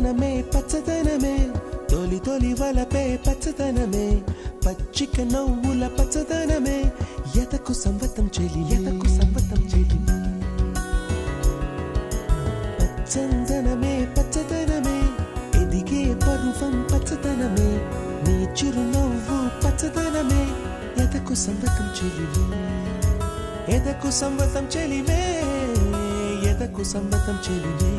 పచ్చదనమే పచ్చదనమే తొలి తొలి వలపే పచ్చదనమే పచ్చిక నవ్వుల పచ్చదనమే ఎదకు సంవతం చెలి ఎదకు సంవతం చెలి పచ్చదనమే పచ్చదనమే ఎదిగే పరువం పచ్చదనమే నీ చిరునవ్వు పచ్చదనమే ఎదకు సంవతం చెలివే ఎదకు సంవతం చెలివే ఎదకు సంవతం చెలివే